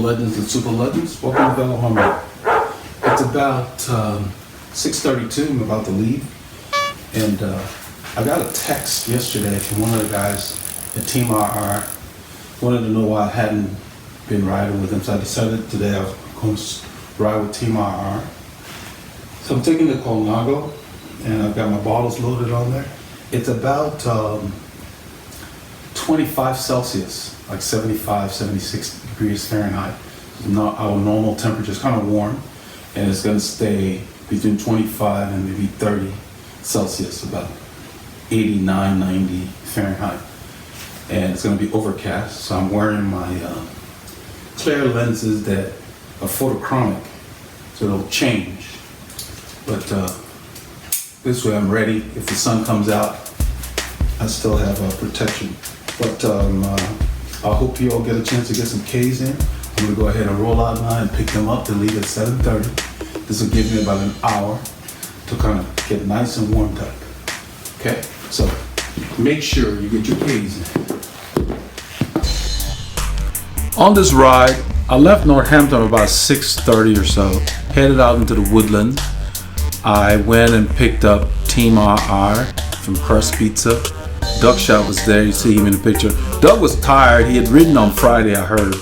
legends and super legends. Welcome to Veloharmony. It's about 6:32. I'm about to leave, and I got a text yesterday from one of the guys at Team RR. Wanted to know why I hadn't been riding with him, so I decided today I was going to ride with Team RR. So I'm taking the Colnago, and I've got my bottles loaded on there. It's about 25 Celsius, like 75, 76 degrees Fahrenheit. Not our normal temperature. It's kind of warm, and it's going to stay between 25 and maybe 30 Celsius, about 89, 90 Fahrenheit. And it's going to be overcast, so I'm wearing my clear lenses that are photochromic, so it'll change. But this way I'm ready. If the sun comes out, I still have protection. But I hope you all get a chance to get some K's in. I'm gonna go ahead and roll out now and pick them up to leave at 7:30. This will give me about an hour to kind of get nice and warmed up. Okay, so make sure you get your K's in. On this ride, I left Northampton about 6:30 or so, headed out into the woodland. I went and picked up Team RR from Crust Pizza. Doug Shot was there, you see him in the picture. Doug was tired, he had ridden on Friday, I heard,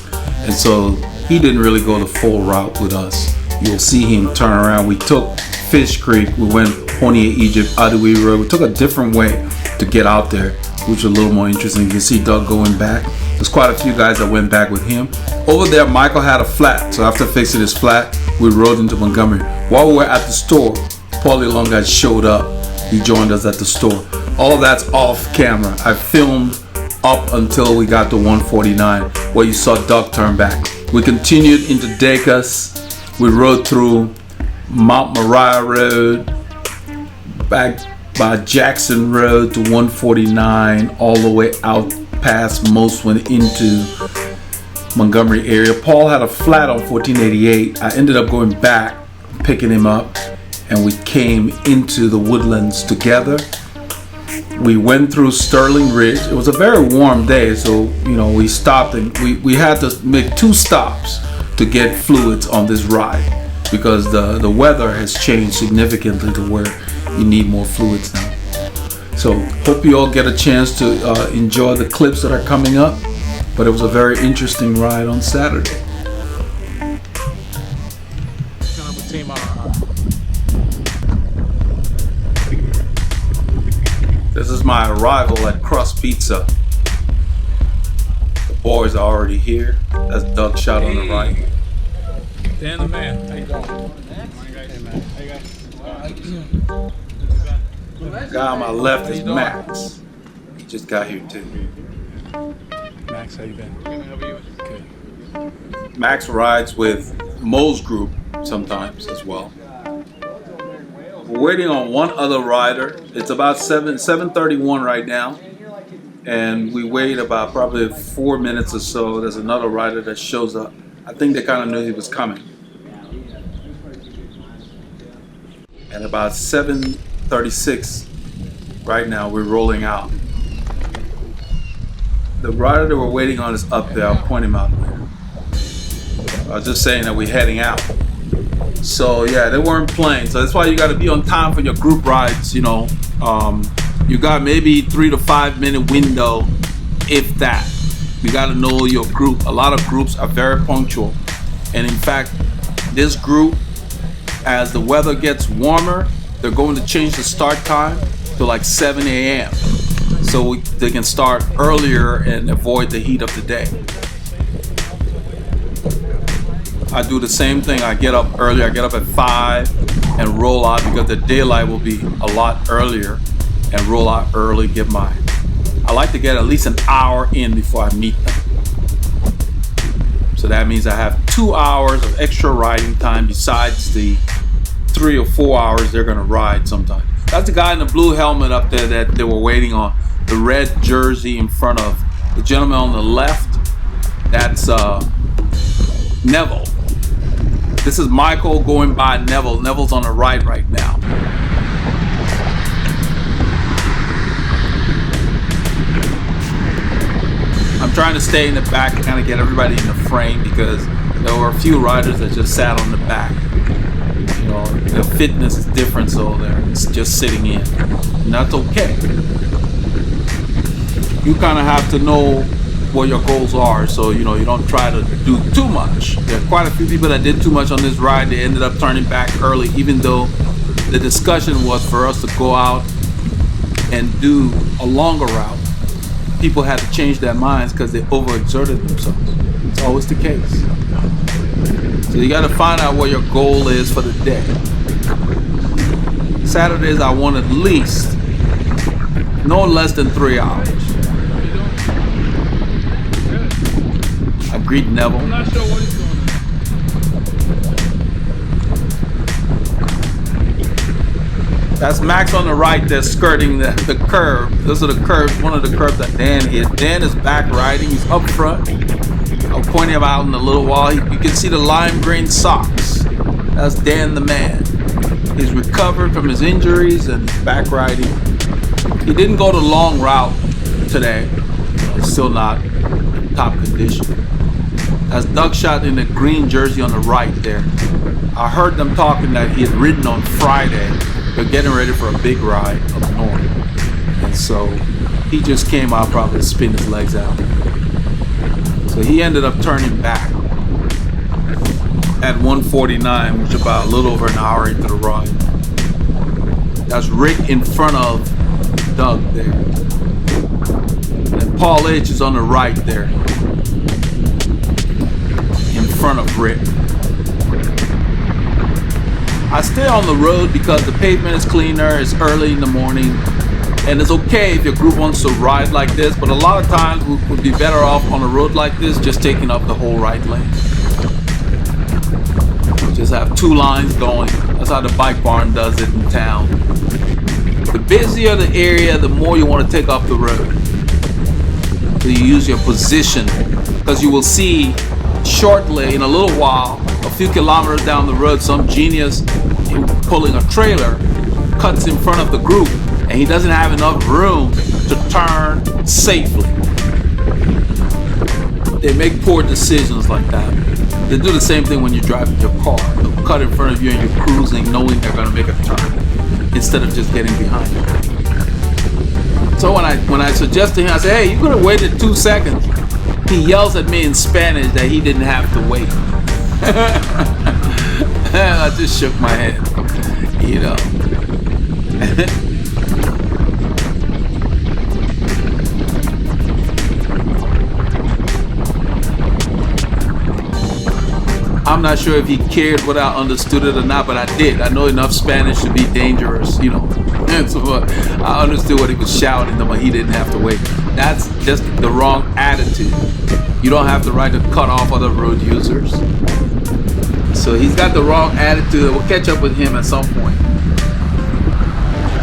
and so he didn't really go the full route with us. You'll see him turn around. We took Fish Creek, we went Pony Egypt, Adewi Road. We took a different way to get out there, which was a little more interesting. You can see Doug going back. There's quite a few guys that went back with him. Over there, Michael had a flat, so after fixing his flat, we rode into Montgomery. While we were at the store, Paulie Long guy showed up. He joined us at the store. All of that's off camera. I filmed up until we got to 149, where you saw Doug turn back. We continued into Dacus. We rode through Mount Moriah Road, back by Jackson Road to 149, all the way out past Moswin into Montgomery area. Paul had a flat on 1488. I ended up going back, picking him up, and we came into the woodlands together. We went through Sterling Ridge. It was a very warm day, so we stopped and we had to make 2 stops to get fluids on this ride because the weather has changed significantly to where you need more fluids now. So hope you all get a chance to enjoy the clips that are coming up, but it was a very interesting ride on Saturday. This is my arrival at Crust Pizza. The boys are already here. That's Doug Shot on the right. Dan the man. How you doing? The guy on my left is Max. He just got here too. Max, how you been? Good. Max rides with Mo's group sometimes as well. We're waiting on one other rider. It's about 7:31 right now, and we wait about probably 4 minutes or so. There's another rider that shows up. I think they kind of knew he was coming. And about 7:36 right now, we're rolling out. The rider that we're waiting on is up there. I'll point him out later. I was just saying that we're heading out. So yeah, they weren't playing. So that's why you got to be on time for your group rides. You got maybe 3 to 5 minute window, if that. You got to know your group. A lot of groups are very punctual, and in fact, this group, as the weather gets warmer, they're going to change the start time to like 7 a.m. so they can start earlier and avoid the heat of the day. I do the same thing. I get up early. I get up at 5 and roll out because the daylight will be a lot earlier, and roll out early. I like to get at least an hour in before I meet them. So that means I have 2 hours of extra riding time besides the 3 or 4 hours they're gonna ride sometimes. That's the guy in the blue helmet up there that they were waiting on. The red jersey in front of the gentleman on the left. That's Neville. This is Michael going by Neville. Neville's on the right now. I'm trying to stay in the back and kind of get everybody in the frame because There were a few riders that just sat on the back. You know, their fitness is different, so they're just sitting in. And that's okay. You kind of have to know what your goals are, so you know you don't try to do too much. There are quite a few people that did too much on this ride. They ended up turning back early, even though the discussion was for us to go out and do a longer route. People had to change their minds because they overexerted themselves. It's always the case. So you got to find out what your goal is for the day. Saturdays I want at least no less than 3 hours. I greet Neville. I'm not sure what he's doing. That's Max on the right. They're skirting the curve. Those are the curves. One of the curves that Dan hit. Dan is back riding. He's up front. I'll point him out in a little while. You can see the lime green socks. That's Dan the man. He's recovered from his injuries and he's back riding. He didn't go the long route today. He's still not in top condition. That's Doug shot in the green jersey on the right there. I heard them talking that he had ridden on Friday. They're getting ready for a big ride up north. And so he just came out probably to spin his legs out. So he ended up turning back at 1:49, which is about a little over an hour into the ride. That's Rick in front of Doug there. And Paul H is on the right there, in front of Rick. I stay on the road because the pavement is cleaner, it's early in the morning, and it's okay if your group wants to ride like this, but a lot of times we would be better off on a road like this just taking up the whole right lane. Just have 2 lines going. That's how the bike barn does it in town. The busier the area, the more you want to take up the road. So you use your position, because you will see shortly, in a little while, a few kilometers down the road, some genius pulling a trailer cuts in front of the group and he doesn't have enough room to turn safely. They make poor decisions like that. They do the same thing when you're driving your car. They'll cut in front of you and you're cruising knowing they're going to make a turn instead of just getting behind you. So when I suggest to him, I say, hey, you could have waited 2 seconds. He yells at me in Spanish that he didn't have to wait. I just shook my head, you know. I'm not sure if he cared whether I understood it or not, but I did. I know enough Spanish to be dangerous, you know. And so I understood what he was shouting, but he didn't have to wait. That's just the wrong attitude. You don't have the right to cut off other road users. So he's got the wrong attitude. We'll catch up with him at some point.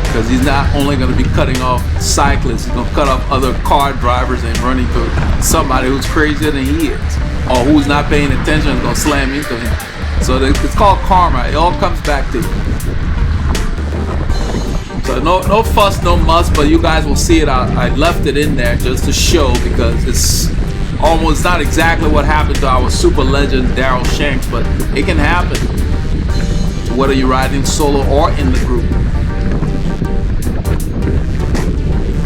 Because he's not only going to be cutting off cyclists, he's going to cut off other car drivers and run into somebody who's crazier than he is. Or who's not paying attention and going to slam into him. So it's called karma. It all comes back to you. So no fuss, no muss, but you guys will see it. I left it in there just to show, because it's almost not exactly what happened to our super legend Daryl Shanks, but it can happen whether you're riding solo or in the group.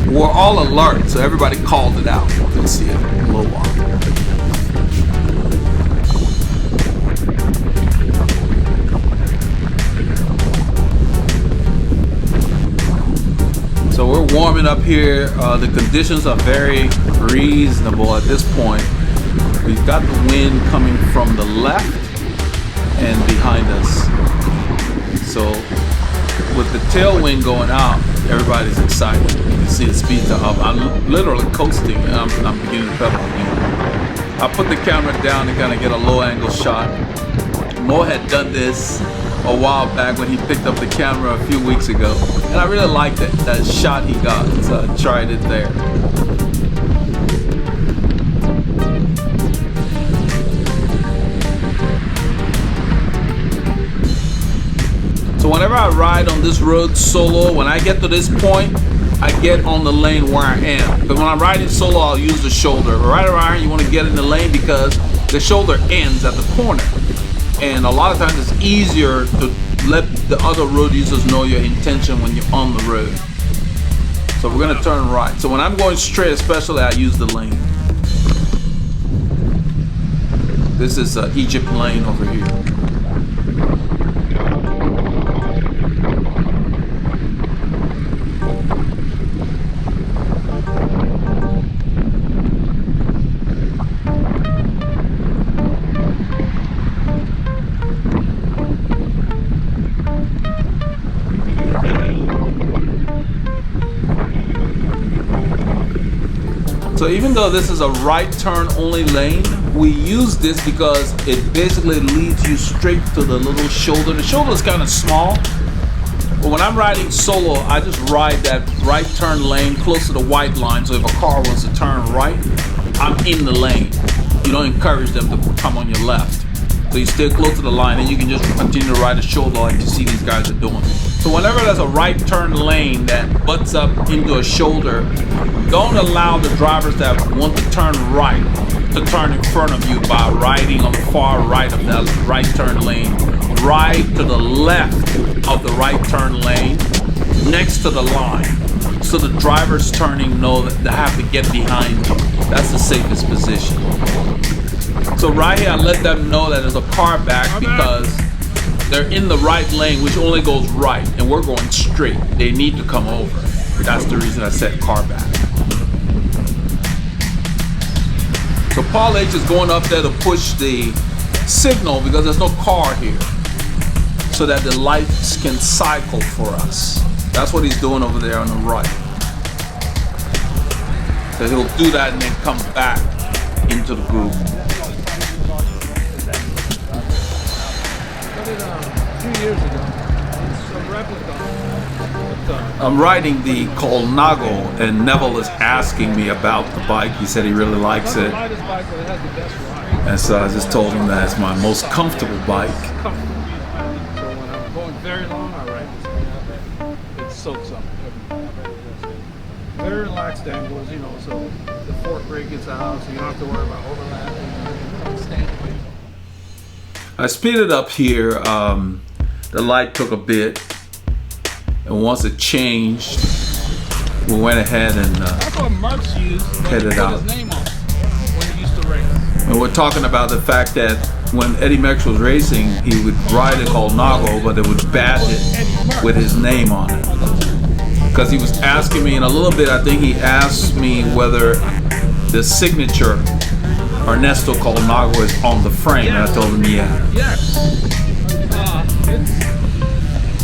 We're all alert, so everybody called it out. You'll see it in a little while. So we're warming up here. The conditions are very reasonable at this point. We've got the wind coming from the left and behind us. So with the tailwind going out, everybody's excited. You can see the speeds are up. I'm literally coasting and I'm beginning to pedal again. I put the camera down to kind of get a low angle shot. Mo had done this a while back when he picked up the camera a few weeks ago, and I really liked it, that shot he got, so I tried it there. So whenever I ride on this road solo, when I get to this point, I get on the lane where I am. Because when I'm riding solo, I'll use the shoulder. But right around here, you want to get in the lane because the shoulder ends at the corner. And a lot of times it's easier to let the other road users know your intention when you're on the road. So we're gonna turn right. So when I'm going straight, especially, I use the lane. This is Egypt lane over here. So even though this is a right turn only lane, we use this because it basically leads you straight to the little shoulder. The shoulder is kind of small, but when I'm riding solo, I just ride that right turn lane close to the white line. So if a car wants to turn right, I'm in the lane. You don't encourage them to come on your left. So you stay close to the line and you can just continue to ride the shoulder like you see these guys are doing. So whenever there's a right turn lane that butts up into a shoulder, don't allow the drivers that want to turn right to turn in front of you by riding on the far right of that right turn lane. Ride to the left of the right turn lane next to the line. So the drivers turning know that they have to get behind you. That's the safest position. So right here, I let them know that there's a car back because they're in the right lane, which only goes right, and we're going straight. They need to come over. That's the reason I said car back. So Paul H is going up there to push the signal because there's no car here, so that the lights can cycle for us. That's what he's doing over there on the right. So he'll do that and then come back into the group. Years ago. It's a replica. I'm riding the Colnago, and Neville is asking me about the bike. He said he really likes it. And so I just told him that it's my most comfortable bike. So when I'm going very long, I ride this. It soaks up. Very relaxed angles, you know, so the fork brake gets out, so you don't have to worry about overlapping. I speeded up here. The light took a bit, and once it changed, we went ahead and that's what Merckx used headed out. His name on when he used to race. And we're talking about the fact that when Eddie Merckx was racing, he would ride a Colnago, but it would badge it with his name on it. Because he was asking me in a little bit, I think he asked me whether the signature Ernesto Colnago is on the frame, and I told him yeah. Yes.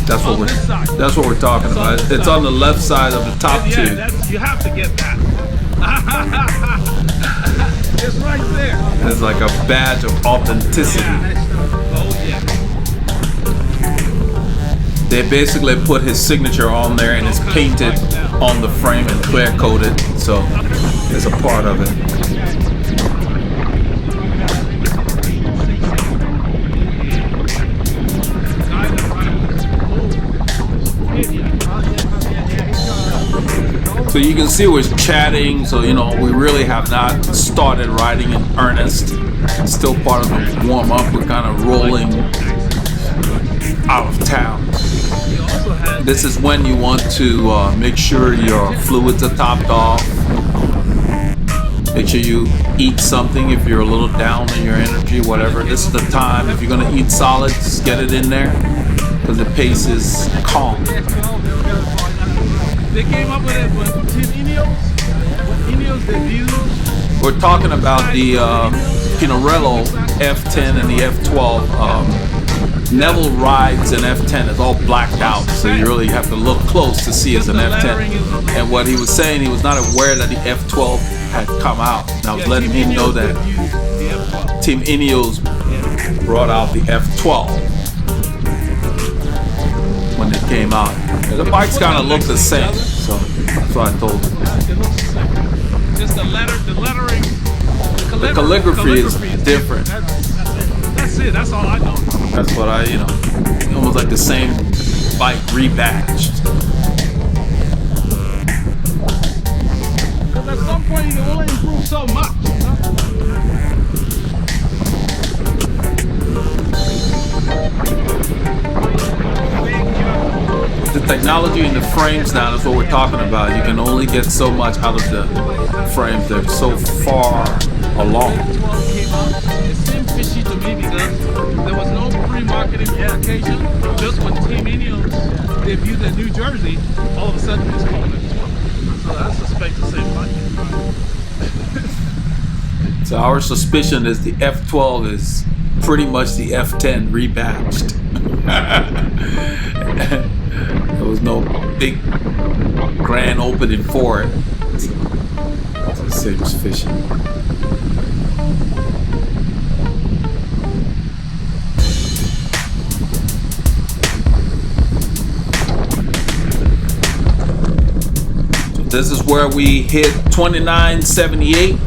That's what we're talking about. It's on the left side of the top two. You have to get that. It's right there. It's like a badge of authenticity. They basically put his signature on there, and it's painted on the frame and clear coated, so it's a part of it. So you can see we're chatting, so you know we really have not started riding in earnest. It's still part of the warm up. We're kind of rolling out of town. This is when you want to make sure your fluids are topped off. Make sure you eat something if you're a little down in your energy, whatever. This is the time. If you're gonna eat solid, just get it in there because the pace is calm. They came up with it with Team Ineos. When Ineos debuted. We're talking about the Pinarello F10 and the F12. Neville rides an F10. It's all blacked out, so you really have to look close to see it's an F10. And what he was saying, he was not aware that the F12 had come out. And I was letting him know that Team Ineos brought out the F12 when it came out. The bikes kind of look the same, so that's what I told him. It looks the same. Just the lettering. The calligraphy is different. That's it. That's all I know. That's what almost like the same bike rebadged. Because at some point you can only improve so much. Technology in the frames now is what we're talking about. You can only get so much out of the frames. They're so far along. F12 came out, it seemed fishy to me because there was no pre-marketing allocation. Just when Team Ineos debuted in New Jersey, all of a sudden it's called F12. So I suspect the same thing. So our suspicion is the F12 is pretty much the F10 rebatched. There was no big grand opening for it. So it seems fishy. So this is where we hit 2978.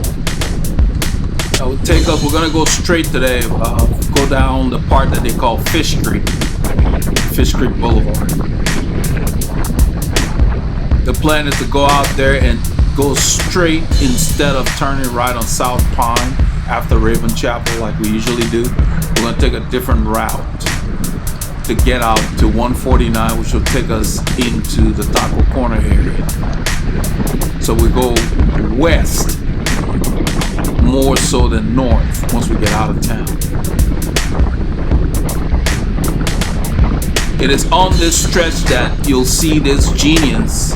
That would take us, we're gonna go straight today, go down the part that they call Fish Creek Boulevard. The plan is to go out there and go straight instead of turning right on South Pond after Raven Chapel like we usually do. We're gonna take a different route to get out to 149, which will take us into the Taco Corner area. So we go west more so than north once we get out of town. It is on this stretch that you'll see this genius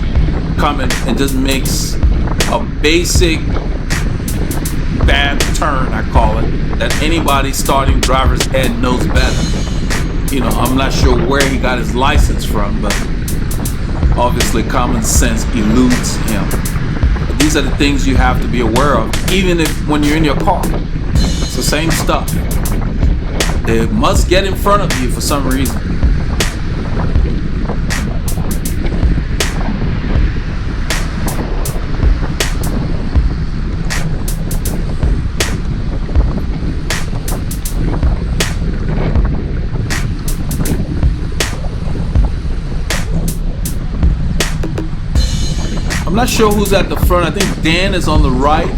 coming and just makes a basic bad turn, I call it, that anybody starting driver's ed knows better. You know, I'm not sure where he got his license from, but obviously common sense eludes him. But these are the things you have to be aware of, even if when you're in your car. It's the same stuff. They must get in front of you for some reason. I'm not sure who's at the front. I think Dan is on the right.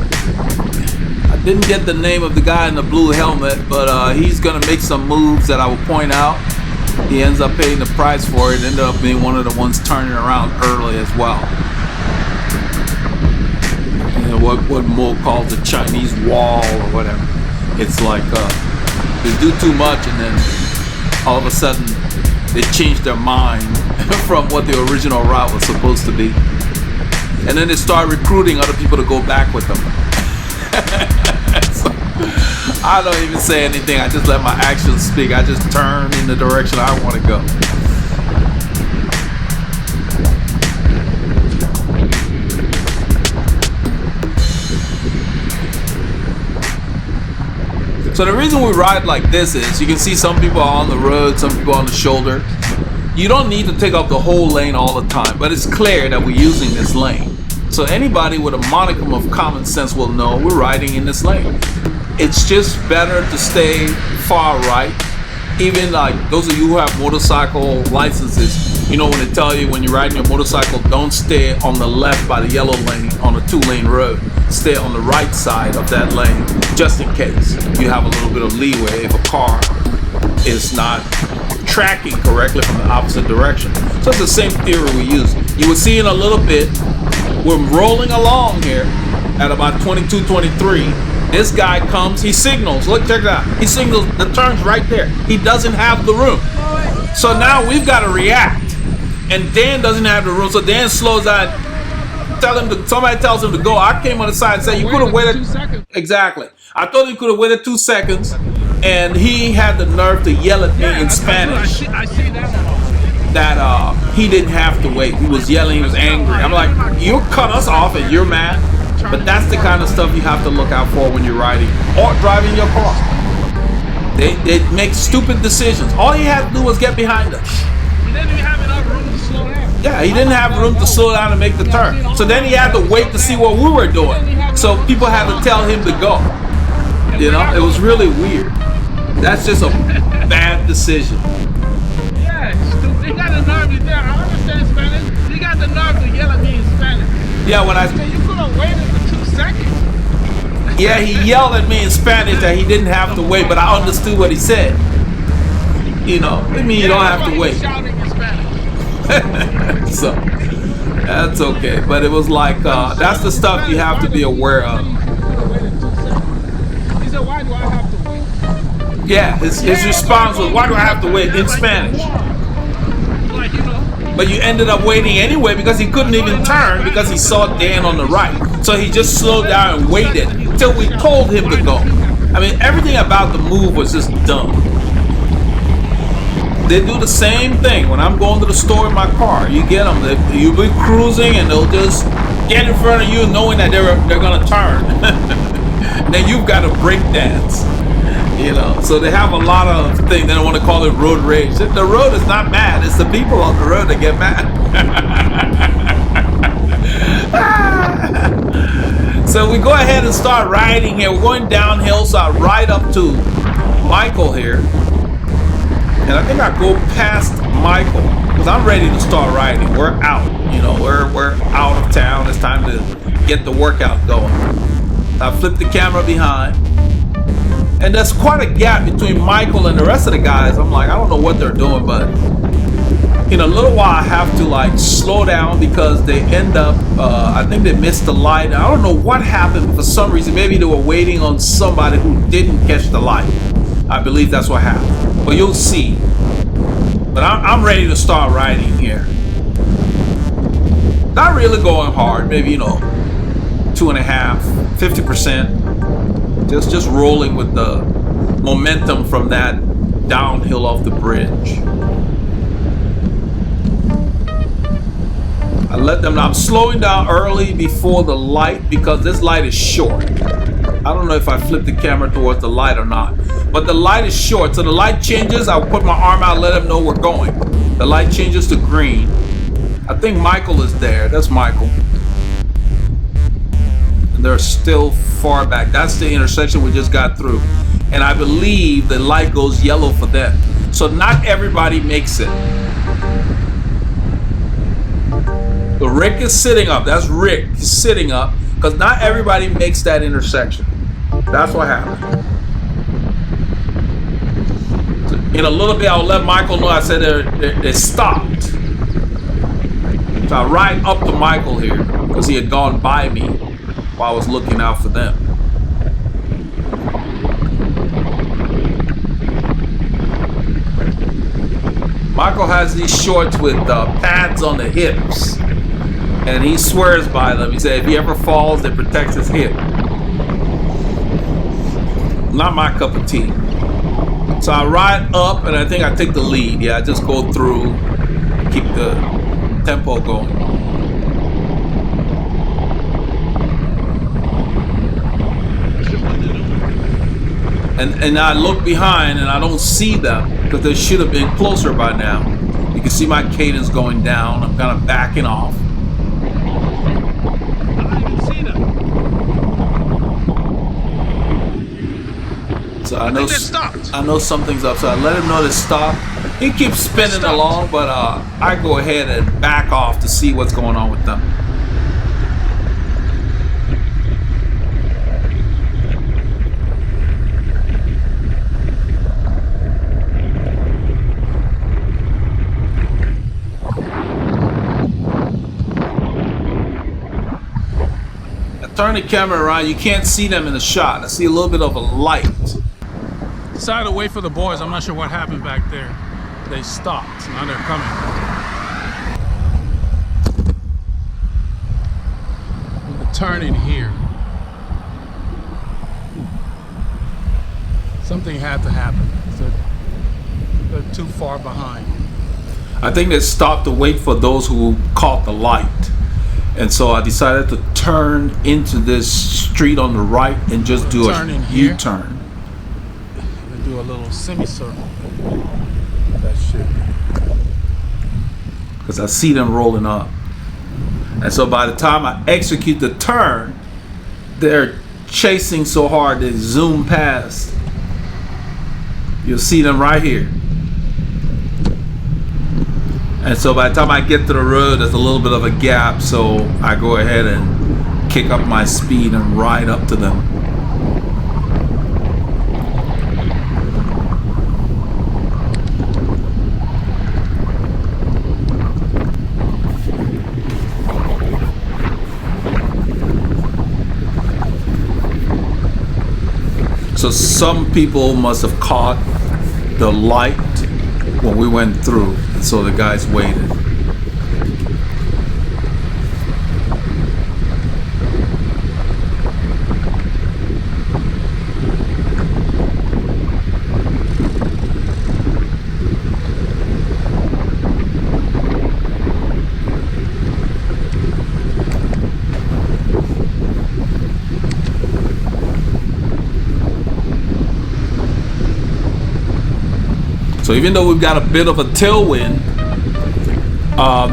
I didn't get the name of the guy in the blue helmet, but he's gonna make some moves that I will point out. He ends up paying the price for it. Ended up being one of the ones turning around early as well. You know what Mo calls the Chinese wall or whatever. It's like they do too much and then all of a sudden they change their mind from what the original route was supposed to be. And then they start recruiting other people to go back with them. So, I don't even say anything. I just let my actions speak. I just turn in the direction I want to go. So the reason we ride like this is you can see some people are on the road, some people on the shoulder. You don't need to take up the whole lane all the time, but it's clear that we're using this lane. So anybody with a modicum of common sense will know we're riding in this lane. It's just better to stay far right. Even like those of you who have motorcycle licenses, you know when they tell you when you're riding your motorcycle, don't stay on the left by the yellow lane on a 2-lane road. Stay on the right side of that lane, just in case. You have a little bit of leeway if a car is not tracking correctly from the opposite direction. So it's the same theory we use. You will see in a little bit, we're rolling along here at about 22, 23. This guy comes, he signals, look, check it out. He signals, the turn's right there. He doesn't have the room. So now we've got to react. And Dan doesn't have the room, so Dan slows down. Somebody tells him to go. I came on the side and said, you could have waited 2 seconds. Exactly. I told him he could have waited 2 seconds. And he had the nerve to yell at me in Spanish I see that. that he didn't have to wait. He was yelling, he was angry. I'm like, you cut us off and you're mad? But that's the kind of stuff you have to look out for when you're riding or driving your car. They make stupid decisions. All he had to do was get behind us. He didn't even have enough room to slow down. Yeah, he didn't have room to slow down and make the turn. So then he had to wait to see what we were doing. So people had to tell him to go. You know, it was really weird. That's just a bad decision. Yeah, he got the nerve to there. I understand Spanish. He got the nerve to yell at me in Spanish. Yeah, when I You could have waited for 2 seconds. yeah, he yelled at me in Spanish that he didn't have to wait, but I understood what he said. You know, I mean, you don't have to wait. Shouting in Spanish. So that's okay. But it was like that's the stuff you have to be aware of. He said, "Why do I have to wait?" Yeah, his response was, "Why do I have to wait?" in Spanish. Like, you know. But you ended up waiting anyway because he couldn't even turn because he saw Dan on the right. So he just slowed down and waited till we told him to go. I mean, everything about the move was just dumb. They do the same thing when I'm going to the store in my car. You get them, you'll be cruising and they'll just get in front of you knowing that they're gonna turn. Then you've got to break dance. You know, so they have a lot of things. They don't want to call it road rage. The road is not mad. It's the people on the road that get mad. So we go ahead and start riding here. We're going downhill, so I ride up to Michael here. And I think I go past Michael because I'm ready to start riding. We're out. You know, we're out of town. It's time to get the workout going. I flip the camera behind. And there's quite a gap between Michael and the rest of the guys. I'm like, I don't know what they're doing, but in a little while I have to like slow down because they end up, I think they missed the light. I don't know what happened, but for some reason, maybe they were waiting on somebody who didn't catch the light. I believe that's what happened, but you'll see. But I'm ready to start riding here. Not really going hard, maybe, 2.5, 50%. Just rolling with the momentum from that downhill off the bridge. I let them know I'm slowing down early before the light because this light is short. I don't know if I flip the camera towards the light or not, but the light is short. So the light changes, I'll put my arm out, let them know we're going. The light changes to green. I think Michael is there. That's Michael. They're still far back. That's the intersection we just got through. And I believe the light goes yellow for them. So not everybody makes it. The Rick is sitting up. That's Rick sitting up because not everybody makes that intersection. That's what happened. So in a little bit, I'll let Michael know. I said they stopped. So I ride up to Michael here because he had gone by me while I was looking out for them. Michael has these shorts with pads on the hips, and he swears by them. He said if he ever falls, it protects his hip. Not my cup of tea. So I ride up, and I think I take the lead. Yeah, I just go through, keep the tempo going. And I look behind and I don't see them because they should have been closer by now. You can see my cadence going down. I'm kind of backing off. I didn't see them. So I think they stopped. I know something's up. So I let him know to stop. He keeps spinning along, but I go ahead and back off to see what's going on with them. Turn the camera around, you can't see them in the shot. I see a little bit of a light. Decided to wait for the boys. I'm not sure what happened back there. They stopped. Now they're coming. The turn in here. Something had to happen. They're too far behind. I think they stopped to wait for those who caught the light. And so I decided to turn into this street on the right and just do a U-turn. And do a little semicircle. That shit. Because I see them rolling up. And so by the time I execute the turn, they're chasing so hard they zoom past. You'll see them right here. And so by the time I get to the road, there's a little bit of a gap, so I go ahead and kick up my speed and ride up to them. So some people must have caught the light when we went through, and so the guys waited. So even though we've got a bit of a tailwind,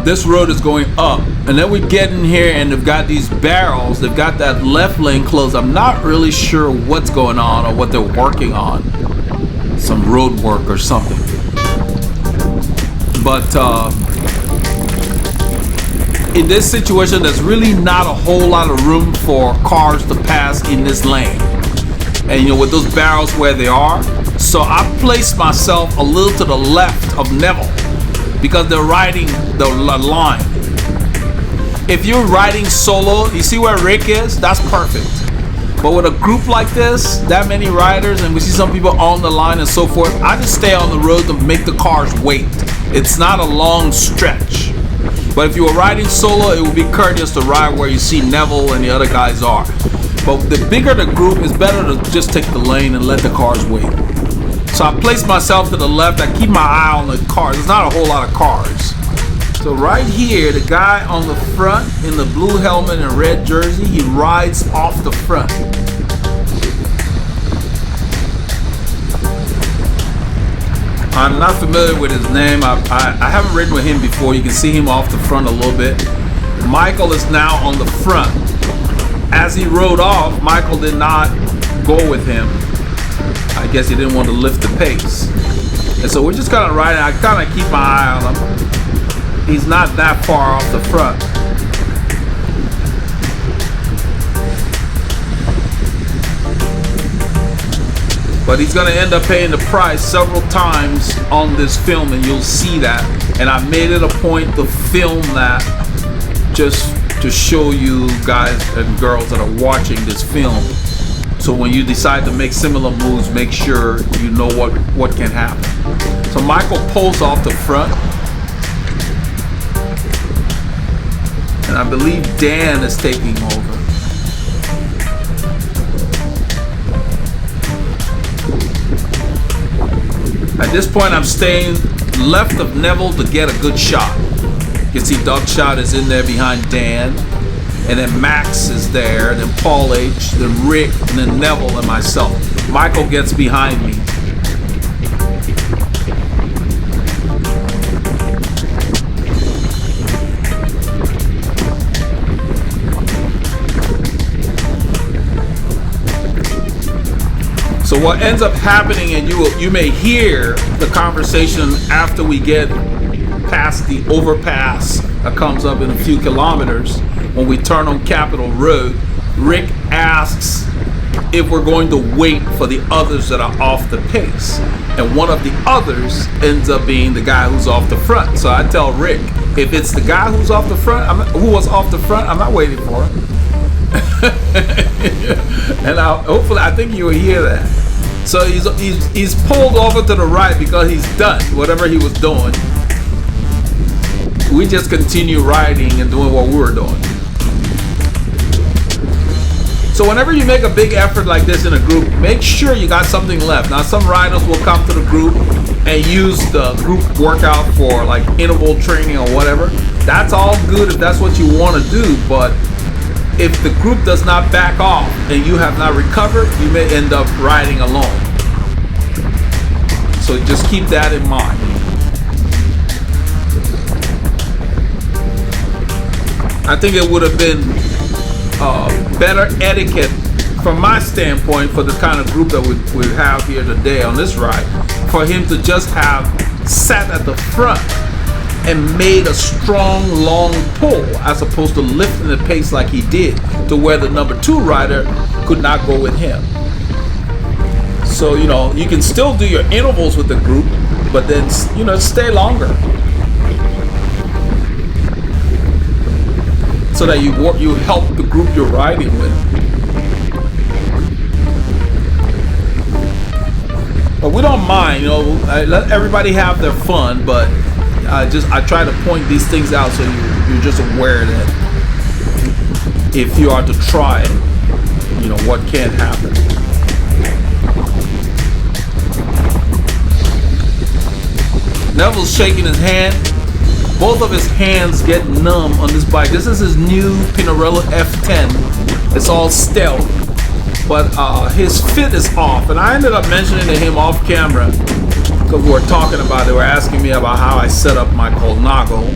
this road is going up. And then we get in here and they've got these barrels. They've got that left lane closed. I'm not really sure what's going on or what they're working on. Some road work or something. But in this situation, there's really not a whole lot of room for cars to pass in this lane. And you know, with those barrels where they are, so I placed myself a little to the left of Neville because they're riding the line. If you're riding solo, you see where Rick is? That's perfect. But with a group like this, that many riders, and we see some people on the line and so forth, I just stay on the road to make the cars wait. It's not a long stretch. But if you were riding solo, it would be courteous to ride where you see Neville and the other guys are. But the bigger the group, it's better to just take the lane and let the cars wait. So I place myself to the left. I keep my eye on the cars. There's not a whole lot of cars. So right here, the guy on the front in the blue helmet and red jersey, he rides off the front. I'm not familiar with his name. I haven't ridden with him before. You can see him off the front a little bit. Michael is now on the front. As he rode off, Michael did not go with him. I guess he didn't want to lift the pace. And so we're just kind of riding. I kind of keep my eye on him. He's not that far off the front. But he's going to end up paying the price several times on this film, and you'll see that. And I made it a point to film that just to show you guys and girls that are watching this film. So when you decide to make similar moves, make sure you know what can happen. So Michael pulls off the front. And I believe Dan is taking over. At this point, I'm staying left of Neville to get a good shot. You can see Doug Shot is in there behind Dan. And then Max is there, then Paul H, then Rick, and then Neville and myself. Michael gets behind me. So what ends up happening, and you may hear the conversation after we get past the overpass that comes up in a few kilometers. When we turn on Capitol Road, Rick asks if we're going to wait for the others that are off the pace. And one of the others ends up being the guy who's off the front. So I tell Rick, if it's the guy who's off the front, who was off the front, I'm not waiting for him. And hopefully, I think you will hear that. So he's pulled over to the right because he's done whatever he was doing. We just continue riding and doing what we were doing. So whenever you make a big effort like this in a group, make sure you got something left. Now some riders will come to the group and use the group workout for like interval training or whatever. That's all good if that's what you want to do, but if the group does not back off and you have not recovered, you may end up riding alone. So just keep that in mind. I think it would have been better etiquette from my standpoint for the kind of group that we have here today on this ride, for him to just have sat at the front and made a strong long pull as opposed to lifting the pace like he did to where the number 2 rider could not go with him. So you can still do your intervals with the group, but then stay longer so that you help the group you're riding with. But we don't mind, you know. I let everybody have their fun, but I try to point these things out so you're just aware that if you are to try it, you know what can happen. Neville's shaking his hand. Both of his hands get numb on this bike. This is his new Pinarello F10. It's all stealth, but his fit is off. And I ended up mentioning to him off camera because we were talking about it. They were asking me about how I set up my Colnago,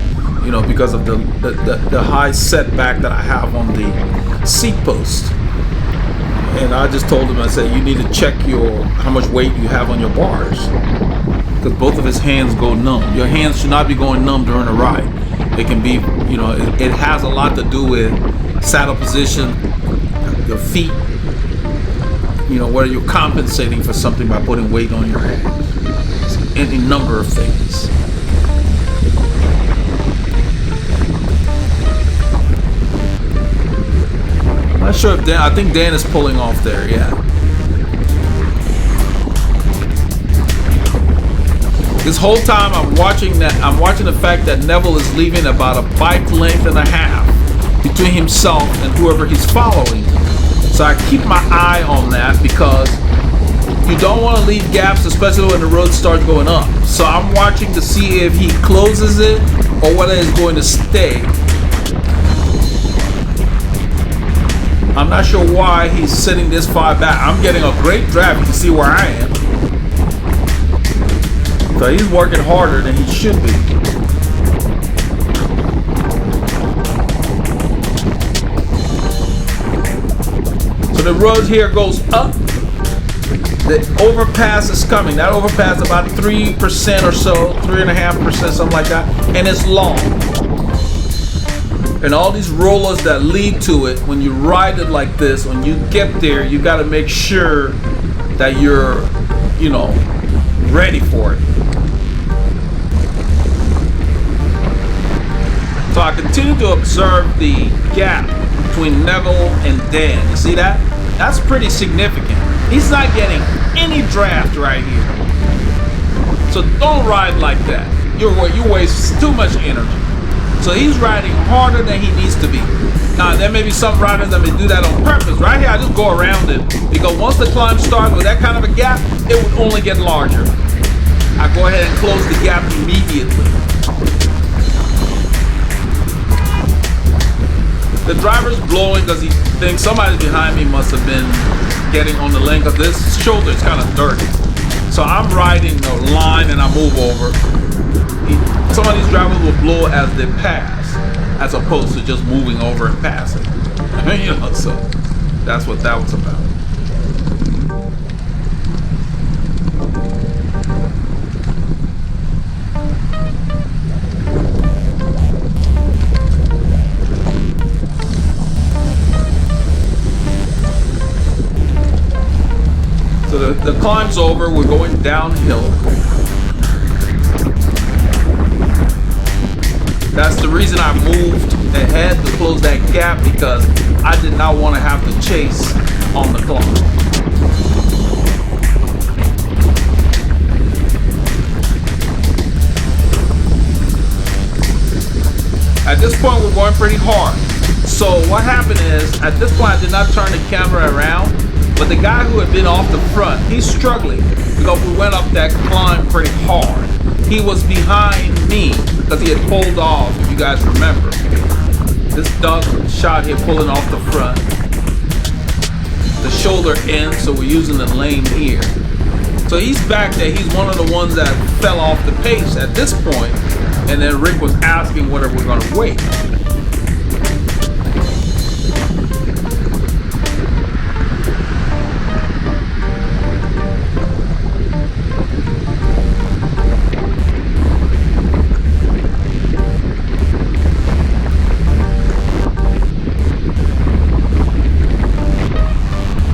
you know, because of the high setback that I have on the seat post. And I just told him, I said, you need to check how much weight you have on your bars, because both of his hands go numb. Your hands should not be going numb during a ride. It can be, you know, it has a lot to do with saddle position, your feet, you know, whether you're compensating for something by putting weight on your hands. Any number of things. I'm not sure if Dan, I think Dan is pulling off there, yeah. This whole time I'm watching the fact that Neville is leaving about a bike length and a half between himself and whoever he's following. So I keep my eye on that because you don't want to leave gaps, especially when the road starts going up. So I'm watching to see if he closes it or whether it's going to stay. I'm not sure why he's sitting this far back. I'm getting a great draft. You can see where I am. So he's working harder than he should be. So the road here goes up. The overpass is coming. That overpass is about 3% or so, 3.5%, something like that. And it's long. And all these rollers that lead to it, when you ride it like this, when you get there, you got to make sure that you're, you know, ready for it. So I continue to observe the gap between Neville and Dan. You see that? That's pretty significant. He's not getting any draft right here. So don't ride like that. You waste too much energy. So he's riding harder than he needs to be. Now there may be some riders that may do that on purpose. Right here I just go around it because once the climb starts with that kind of a gap, it would only get larger. I go ahead and close the gap immediately. The driver's blowing because he thinks somebody behind me must have been getting on the lane because this shoulder is kind of dirty. So I'm riding the line and I move over. Some of these drivers will blow as they pass, as opposed to just moving over and passing. You know, so that's what that was about. So the climb's over, we're going downhill. That's the reason I moved ahead to close that gap, because I did not want to have to chase on the climb. At this point we're going pretty hard. So what happened is, at this point I did not turn the camera around. But the guy who had been off the front, he's struggling because we went up that climb pretty hard. He was behind me because he had pulled off, if you guys remember. This duck shot here pulling off the front. The shoulder end, so we're using the lane here. So he's back there. He's one of the ones that fell off the pace at this point. And then Rick was asking whether we're going to wait.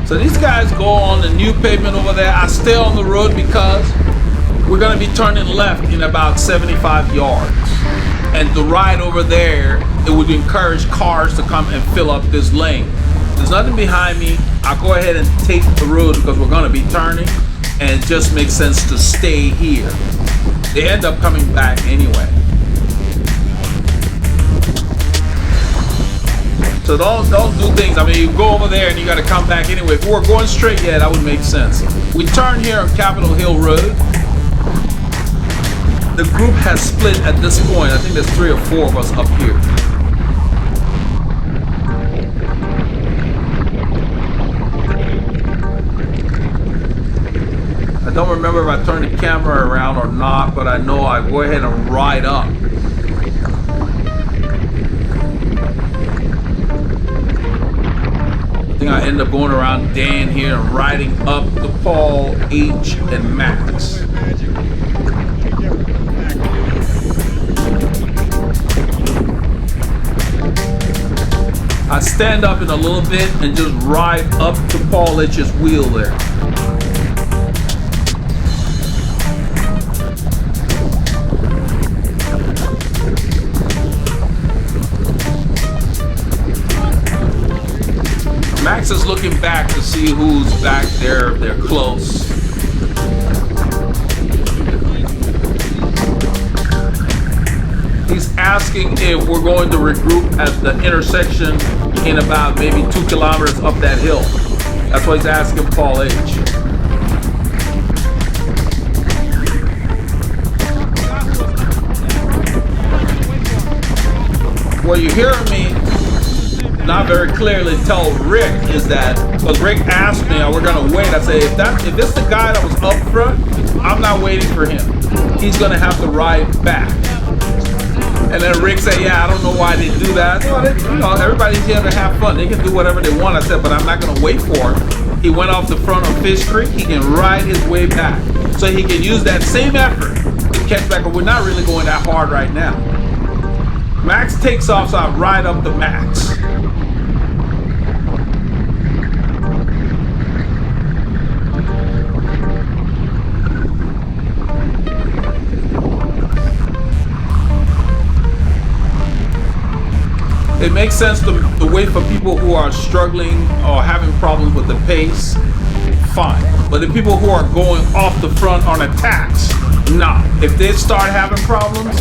So these guys go on the new pavement over there. I stay on the road because we're going to be turning left in about 75 yards. And the ride over there, it would encourage cars to come and fill up this lane. There's nothing behind me. I'll go ahead and take the road because we're going to be turning. and it just makes sense to stay here. They end up coming back anyway. So don't do things. I mean, you go over there and you got to come back anyway. If we were going straight, yeah, that would make sense. We turn here on Capitol Hill Road. The group has split at this point. I think there's 3 or 4 of us up here. I don't remember if I turned the camera around or not, but I know I go ahead and ride up. I end up going around Dan here and riding up to Paul, H, and Max. I stand up in a little bit and just ride up to Paul H's wheel there. Max is looking back to see who's back there, if they're close. He's asking if we're going to regroup at the intersection in about maybe 2 kilometers up that hill. That's what he's asking Paul H. What you're hearing me not very clearly tell Rick is that, because Rick asked me, we're gonna wait. I say, if it's the guy that was up front, I'm not waiting for him. He's gonna have to ride back. And then Rick said, yeah, I don't know why they do that. Well, everybody's here to have fun. They can do whatever they want. I said, but I'm not gonna wait for him. He went off the front of Fish Creek. He can ride his way back. So he can use that same effort to catch back, but we're not really going that hard right now. Max takes off, so I ride up to Max. It makes sense to wait for people who are struggling or having problems with the pace, fine. But the people who are going off the front on attacks, nah. If they start having problems,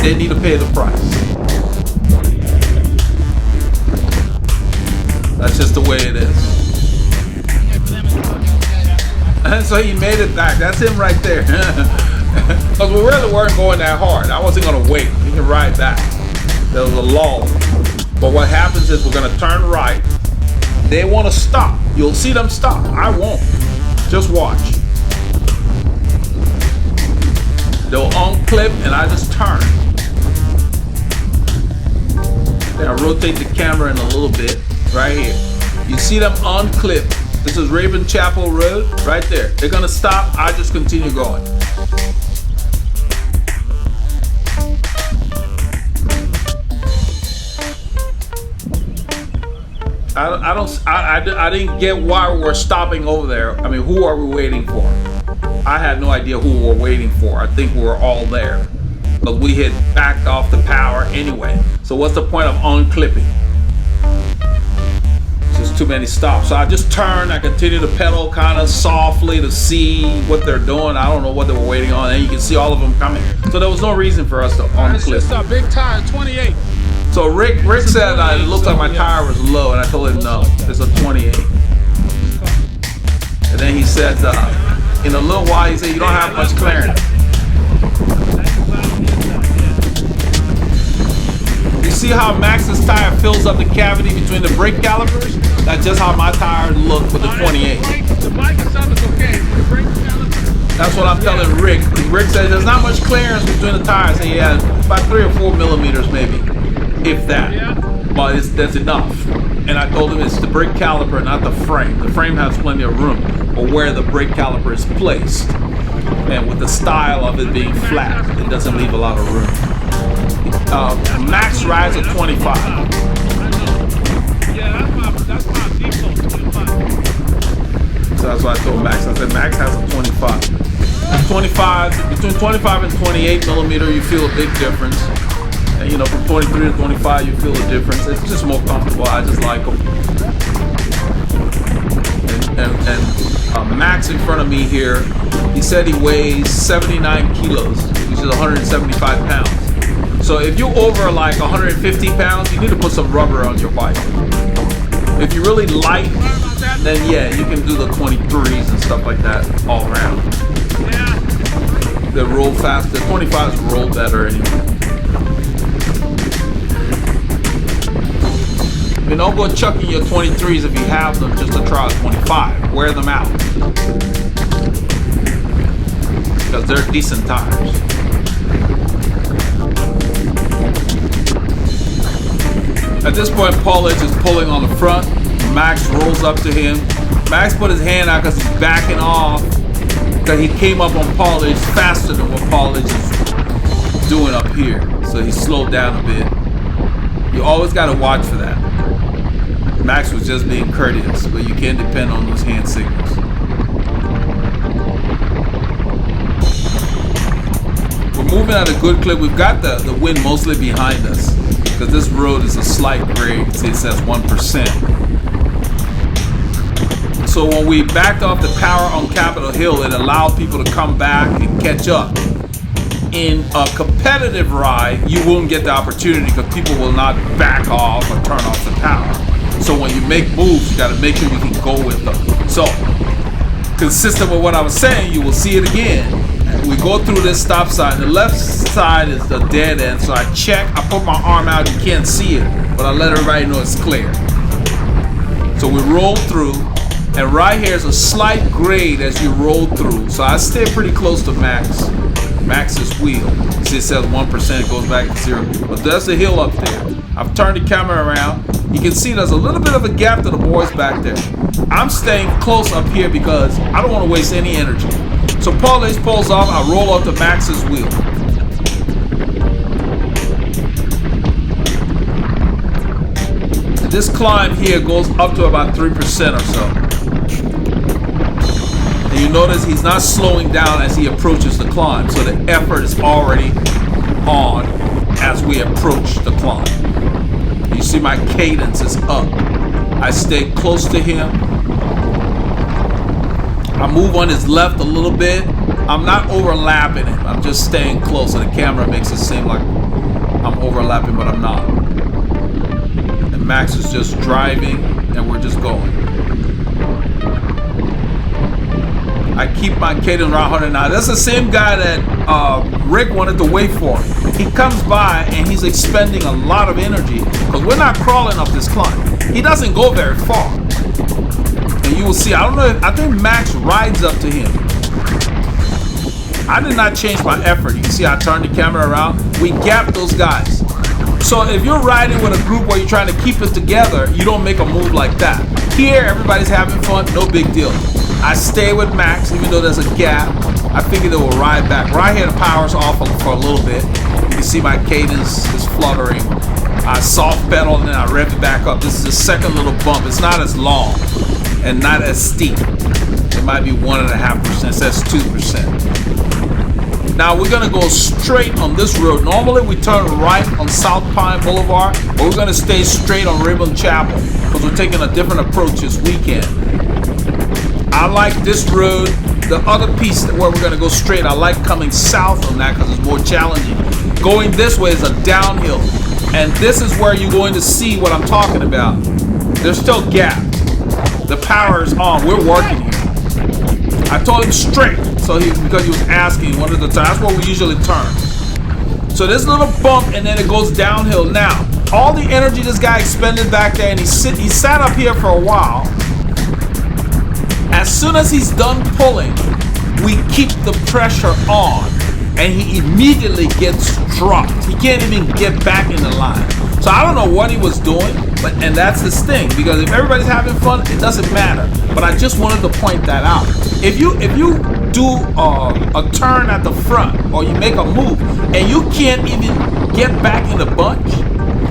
they need to pay the price. That's just the way it is. And so he made it back. That's him right there. Because we really weren't going that hard. I wasn't going to wait. He can ride back. There was a lull. But what happens is we're going to turn right. They want to stop. You'll see them stop. I won't. Just watch. They'll unclip and I just turn. Then I rotate the camera in a little bit. Right here. You see them unclip. This is Raven Chapel Road. Right there. They're going to stop. I just continue going. I didn't get why we were stopping over there. I mean, who are we waiting for? I had no idea who we were waiting for. I think we were all there. But we had backed off the power anyway. So what's the point of unclipping? Just too many stops. So I just turned. I continue to pedal kind of softly to see what they're doing. I don't know what they were waiting on. And you can see all of them coming. So there was no reason for us to unclip. It's a big tire, 28. So Rick said it looked like my tire was low, and I told him no, it's a 28. And then he said, in a little while, he said, you don't have much clearance. You see how Max's tire fills up the cavity between the brake calipers? That's just how my tire looked with the 28. The bike itself is okay. The brake calipers. That's what I'm telling Rick. Rick said there's not much clearance between the tires. And yeah, about 3 or 4 millimeters maybe. If that, but that's enough. And I told him it's the brake caliper, not the frame. The frame has plenty of room, but where the brake caliper is placed, and with the style of it being flat, it doesn't leave a lot of room. Max rides at 25. Yeah, that's my default, 25. So that's what I told Max. I said Max has a 25. 25, between 25 and 28 millimeter, you feel a big difference. And you know, from 23 to 25, you feel a difference. It's just more comfortable. I just like them. And Max in front of me here, he said he weighs 79 kilos, which is 175 pounds. So if you're over like 150 pounds, you need to put some rubber on your bike. If you're really light, then yeah, you can do the 23s and stuff like that all around. They roll fast. The 25s roll better anyway. You don't go chucking your 23s if you have them just to try a 25. Wear them out. Because they're decent tires. At this point, Paul is just pulling on the front. Max rolls up to him. Max put his hand out because he's backing off. Because he came up on Paulage faster than what Paulage is doing up here. So he slowed down a bit. You always got to watch for that. Max was just being courteous, but you can't depend on those hand signals. We're moving at a good clip. We've got the wind mostly behind us because this road is a slight grade. See, it says 1%. So when we backed off the power on Capitol Hill, it allowed people to come back and catch up. In a competitive ride, you won't get the opportunity because people will not back off or turn off the power. So when you make moves, you got to make sure you can go with them. So, consistent with what I was saying, you will see it again. We go through this stop sign. The left side is the dead end. So I check, I put my arm out, you can't see it, but I let everybody know it's clear. So we roll through, and right here is a slight grade as you roll through. So I stay pretty close to Max's wheel. See, it says 1%, it goes back to 0. But there's the hill up there. I've turned the camera around. You can see there's a little bit of a gap to the boys back there. I'm staying close up here because I don't want to waste any energy. So Paul Ace pulls off, I roll up to Max's wheel. This climb here goes up to about 3% or so. And you notice he's not slowing down as he approaches the climb. So the effort is already on as we approach the climb. You see my cadence is up. I stay close to him. I move on his left a little bit. I'm not overlapping him. I'm just staying close. So the camera makes it seem like I'm overlapping, but I'm not. And Max is just driving and we're just going. I keep my cadence around 109. That's the same guy that Rick wanted to wait for. He comes by and he's expending a lot of energy because we're not crawling up this climb. He doesn't go very far. And you will see, I don't know, I think Max rides up to him. I did not change my effort. You can see I turned the camera around. We gapped those guys. So if you're riding with a group where you're trying to keep it together, you don't make a move like that. Here, everybody's having fun, no big deal. I stay with Max, even though there's a gap. I figured it will ride back. Right here, the power's off for a little bit. You can see my cadence is fluttering. I soft pedal and then I rev it back up. This is the second little bump. It's not as long and not as steep. It might be 1.5%. It says 2%. Now we're gonna go straight on this road. Normally we turn right on South Pine Boulevard, but we're gonna stay straight on Raven Chapel because we're taking a different approach this weekend. I like this road. The other piece where we're gonna go straight, I like coming south on that because it's more challenging. Going this way is a downhill. And this is where you're going to see what I'm talking about. There's still gaps. The power is on. We're working here. I told him straight, because he was asking one of the times. That's where we usually turn. So this little bump and then it goes downhill. Now, all the energy this guy expended back there, and he sat up here for a while. As soon as he's done pulling, we keep the pressure on, and he immediately gets dropped. He can't even get back in the line. So I don't know what he was doing, and that's his thing, because if everybody's having fun, it doesn't matter. But I just wanted to point that out. If you do a turn at the front, or you make a move, and you can't even get back in the bunch,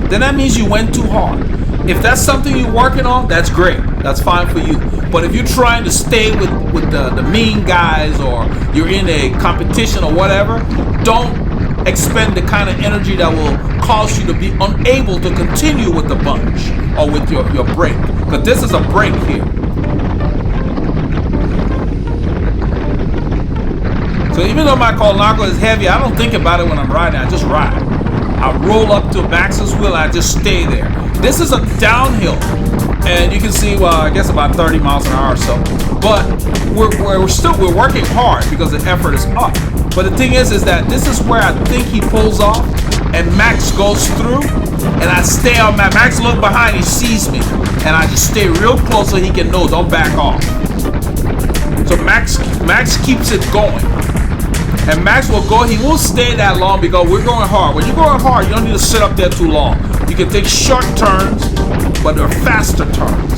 then that means you went too hard. If that's something you're working on, that's great. That's fine for you. But if you're trying to stay with the mean guys, or you're in a competition or whatever, don't expend the kind of energy that will cause you to be unable to continue with the bunch or with your break. Because this is a break here. So even though my Colnago is heavy, I don't think about it when I'm riding. I just ride. I roll up to Max's wheel and I just stay there. This is a downhill, and you can see, well, I guess about 30 miles an hour or so. But we're working hard because the effort is up. But the thing is that this is where I think he pulls off, and Max goes through, and I stay on Max look behind, he sees me, and I just stay real close so he can know, don't back off. So Max keeps it going. And Max will go, he won't stay that long because we're going hard. When you're going hard, you don't need to sit up there too long. You can take short turns, but they're faster turns.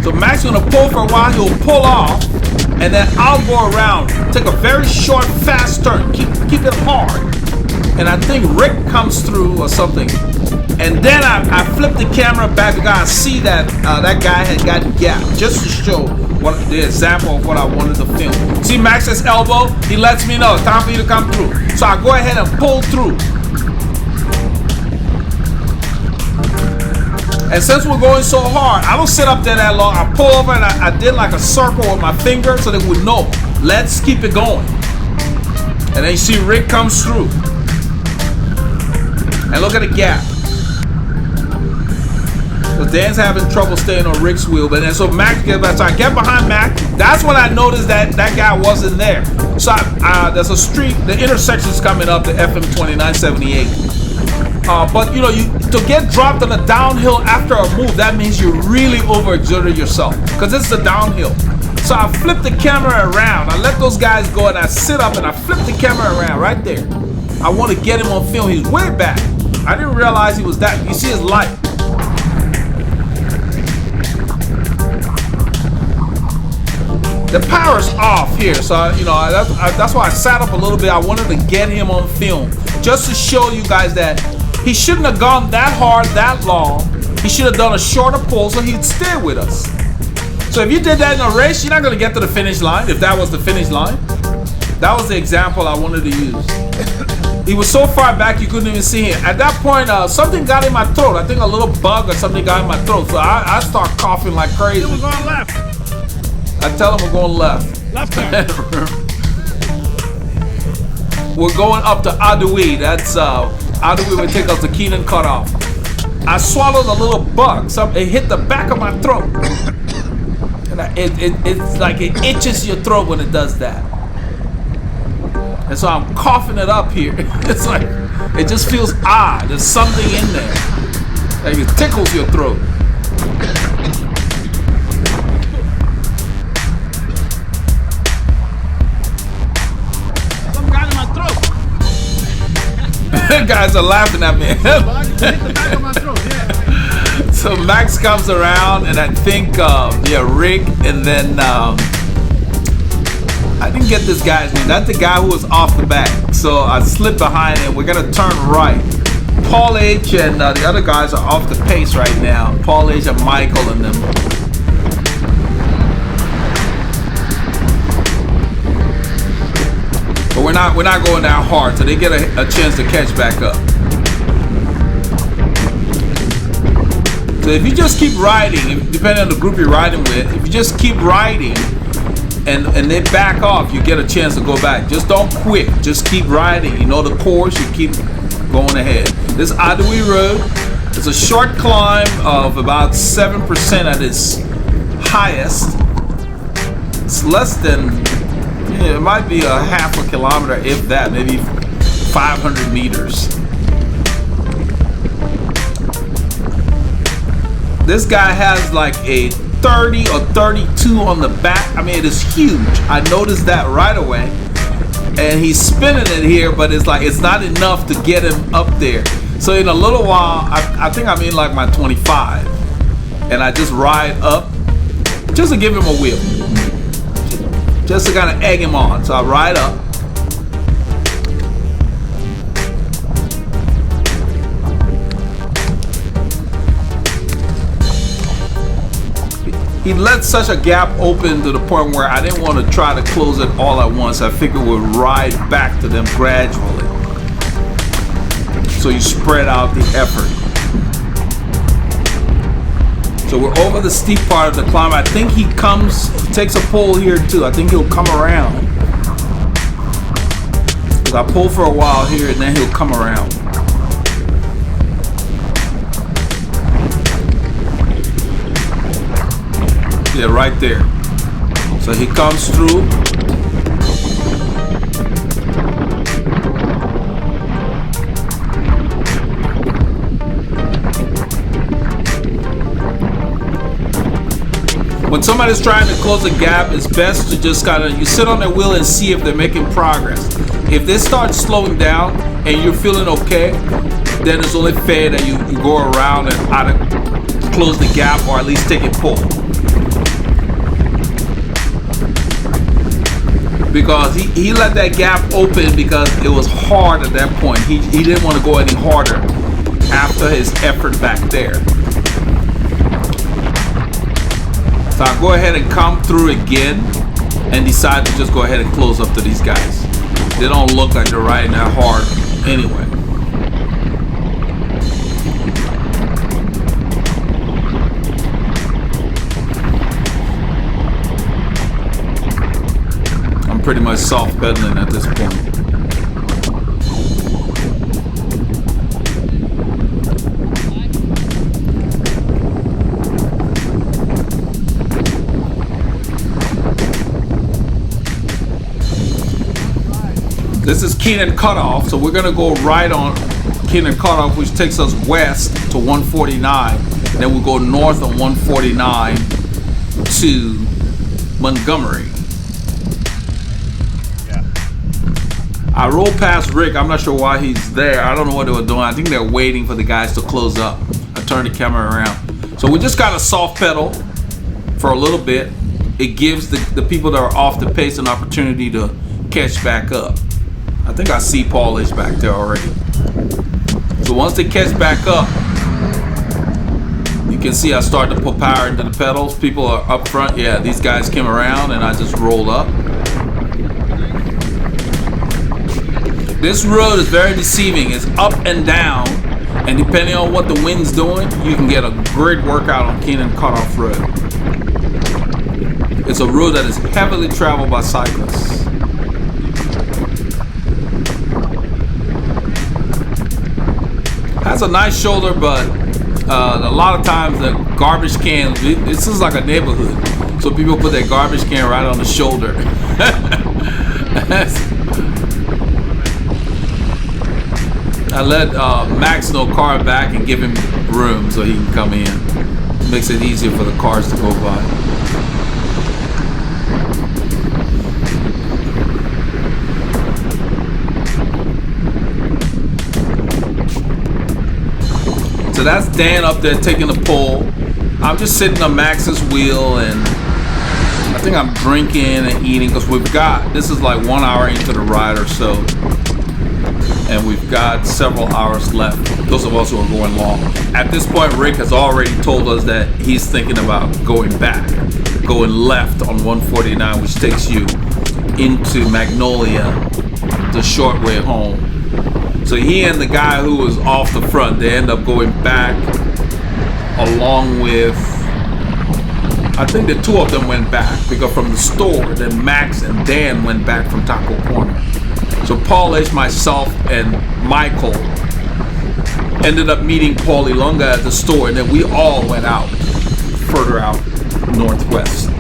So Max is gonna pull for a while, he'll pull off, and then I'll go around, take a very short, fast turn, keep it hard. And I think Rick comes through or something. And then I flip the camera back because I see that that guy had gotten gapped, just to show the example of what I wanted to film. See Max's elbow? He lets me know, time for you to come through. So I go ahead and pull through. And since we're going so hard, I don't sit up there that long. I pull over and I did like a circle with my finger so they would know, let's keep it going. And then you see Rick comes through. And look at the gap. So Dan's having trouble staying on Rick's wheel, but then so Max gets back. So I get behind Max. That's when I noticed that guy wasn't there. So there's a street, the intersection's coming up, the FM 2978. But you know, to get dropped on a downhill after a move, that means you really overexerted yourself because this is a downhill. So I flip the camera around. I let those guys go and I sit up and I flip the camera around right there. I want to get him on film. He's way back. I didn't realize he was that. You see his light. The power's off here, so you know that's why I sat up a little bit. I wanted to get him on film, just to show you guys that he shouldn't have gone that hard, that long. He should have done a shorter pull so he'd stay with us. So if you did that in a race, you're not going to get to the finish line. If that was the finish line, that was the example I wanted to use. He was so far back you couldn't even see him. At that point, something got in my throat. I think a little bug or something got in my throat. So I start coughing like crazy. We're going left. I tell him we're going left. Left turn. We're going up to Adui. That's Adui will take us to Keenan Cutoff. I swallowed a little bug. It hit the back of my throat. And it's like it itches your throat when it does that. And so I'm coughing it up here. It's like, it just feels odd. There's something in there. Like it tickles your throat. Some guy in my throat. Guys are laughing at me. Hit the back of my throat, yeah. So Max comes around and I think, Rick, and then I didn't get this guy's name. That's the guy who was off the back. So I slipped behind him. We're gonna turn right. Paul H and the other guys are off the pace right now. Paul H and Michael and them. But we're not going that hard, so they get a chance to catch back up. So if you just keep riding, depending on the group you're riding with, if you just keep riding and they back off, you get a chance to go back. Just don't quit. Just keep riding. You know the course, you keep going ahead. This Adui Road is a short climb of about 7% at its highest. It's less than, it might be a half a kilometer, if that, maybe 500 meters. This guy has like a 30 or 32 on the back. I mean, it is huge. I noticed that right away. And he's spinning it here, but it's like it's not enough to get him up there. So in a little while, I think I'm in like my 25. And I just ride up just to give him a wheel. Just to kind of egg him on. So I ride up. He let such a gap open to the point where I didn't want to try to close it all at once. I figured we'd ride back to them gradually. So you spread out the effort. So we're over the steep part of the climb. I think he takes a pull here too. I think he'll come around. Because I pull for a while here and then he'll come around. Yeah, right there. So he comes through. When somebody's trying to close a gap, it's best to just you sit on their wheel and see if they're making progress. If they start slowing down and you're feeling okay, then it's only fair that you go around and either close the gap or at least take a pull. Because he let that gap open because it was hard at that point. He didn't want to go any harder after his effort back there. So I'll go ahead and come through again and decide to just go ahead and close up to these guys. They don't look like they're riding that hard anyway. I'm pretty much soft pedaling at this point. This is Keenan Cutoff, so we're gonna go right on Keenan Cutoff, which takes us west to 149. Then we'll go north on 149 to Montgomery. Yeah. I rolled past Rick. I'm not sure why he's there. I don't know what they were doing. I think they're waiting for the guys to close up. I turned the camera around. So we just got a soft pedal for a little bit. It gives the people that are off the pace an opportunity to catch back up. I think I see Paulish back there already. So once they catch back up, you can see I start to put power into the pedals. People are up front. Yeah, these guys came around and I just rolled up. This road is very deceiving. It's up and down, and depending on what the wind's doing, you can get a great workout on Keenan Cutoff Road. It's a road that is heavily traveled by cyclists. Has a nice shoulder, but a lot of times the garbage cans, this is like a neighborhood, so people put their garbage can right on the shoulder. I let Max know car back and give him room so he can come in. It makes it easier for the cars to go by. So that's Dan up there taking the pole. I'm just sitting on Max's wheel, and I think I'm drinking and eating because this is like 1 hour into the ride or so, and we've got several hours left, those of us who are going long. At this point, Rick has already told us that he's thinking about going back, going left on 149, which takes you into Magnolia, the short way home. So he and the guy who was off the front, they end up going back along with, I think the two of them went back because from the store, then Max and Dan went back from Taco Corner. So Paulish, myself, and Michael ended up meeting Paulie Lunga at the store, and then we all went out, further out northwest.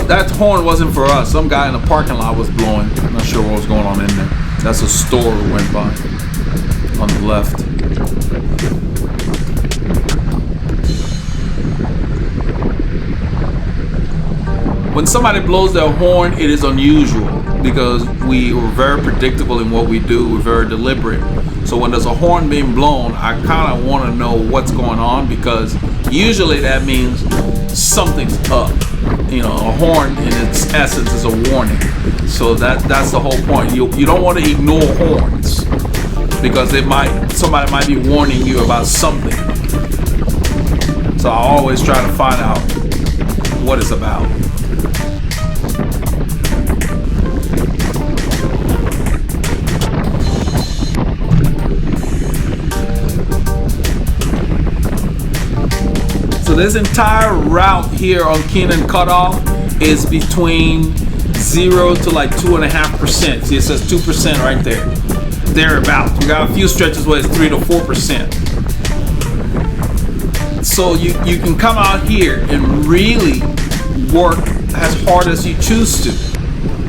That horn wasn't for us. Some guy in the parking lot was blowing. I'm not sure what was going on in there. That's a store we went by on the left. When somebody blows their horn, it is unusual because we were very predictable in what we do. We're very deliberate. So when there's a horn being blown, I kind of want to know what's going on because usually that means something's up. You know, a horn in its essence is a warning. So that's the whole point. You don't want to ignore horns because somebody might be warning you about something. So I always try to find out what it's about. this entire route here on Keenan Cutoff is between 0 to like 2.5%. See, it says 2% right there. Thereabouts. We got a few stretches where it's 3 to 4%. So you can come out here and really work as hard as you choose to.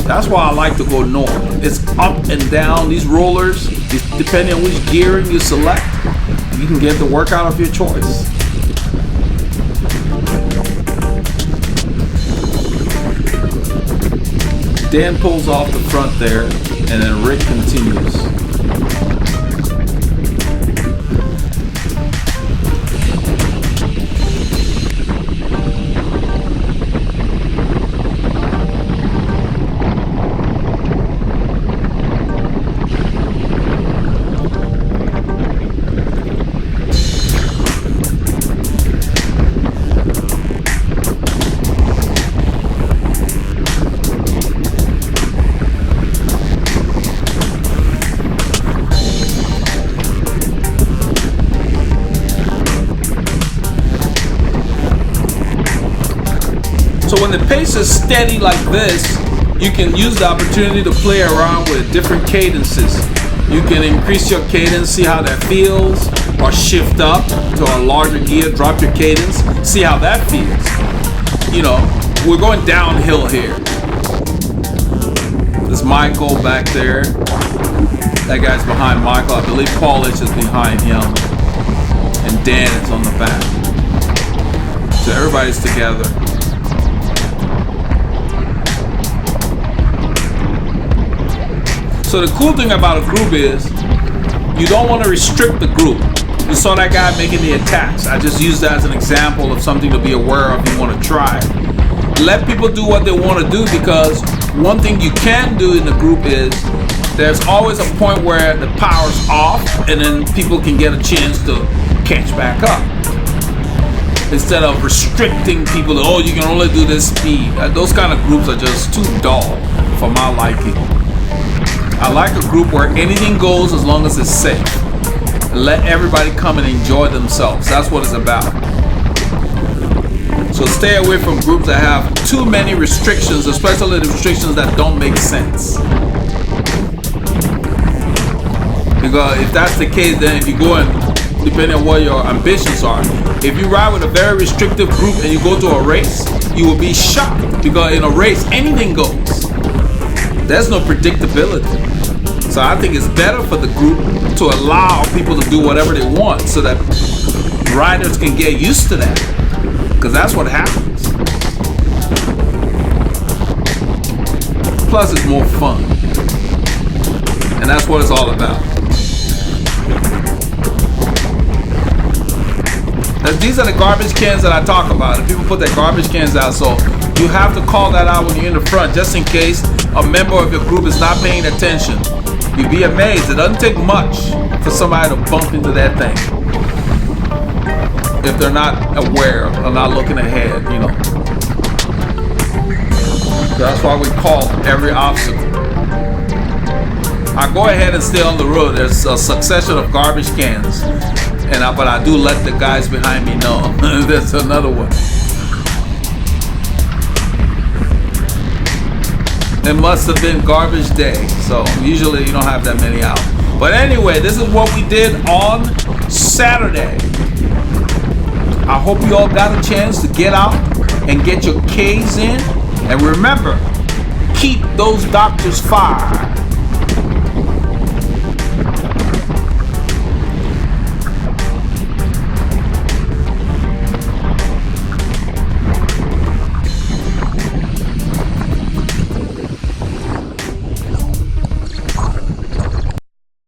That's why I like to go north. It's up and down. These rollers, depending on which gearing you select, you can get the workout of your choice. Dan pulls off the front there, and then Rick continues. So when the pace is steady like this, you can use the opportunity to play around with different cadences. You can increase your cadence, see how that feels, or shift up to a larger gear, drop your cadence, see how that feels. You know, we're going downhill here. There's Michael back there. That guy's behind Michael. I believe Paulich is behind him. And Dan is on the back. So everybody's together. So the cool thing about a group is you don't want to restrict the group. You saw that guy making the attacks. I just used that as an example of something to be aware of if you want to try. Let people do what they want to do, because one thing you can do in the group is there's always a point where the power's off and then people can get a chance to catch back up. Instead of restricting people to, oh, you can only do this speed. Those kind of groups are just too dull for my liking. I like a group where anything goes as long as it's safe. Let everybody come and enjoy themselves. That's what it's about. So stay away from groups that have too many restrictions, especially the restrictions that don't make sense. Because if that's the case, then if you go and, depending on what your ambitions are, if you ride with a very restrictive group and you go to a race, you will be shocked, because in a race, anything goes. There's no predictability. So I think it's better for the group to allow people to do whatever they want so that riders can get used to that. Because that's what happens. Plus it's more fun. And that's what it's all about. Now, these are the garbage cans that I talk about. And people put their garbage cans out, so you have to call that out when you're in the front, just in case a member of your group is not paying attention. You'd be amazed. It doesn't take much for somebody to bump into that thing if they're not aware or not looking ahead, you know. That's why we call every obstacle. I go ahead and stay on the road. There's a succession of garbage cans, but I do let the guys behind me know. There's another one. It must have been garbage day, so usually you don't have that many out. But anyway, this is what we did on Saturday. I hope you all got a chance to get out and get your K's in. And remember, keep those doctors fired.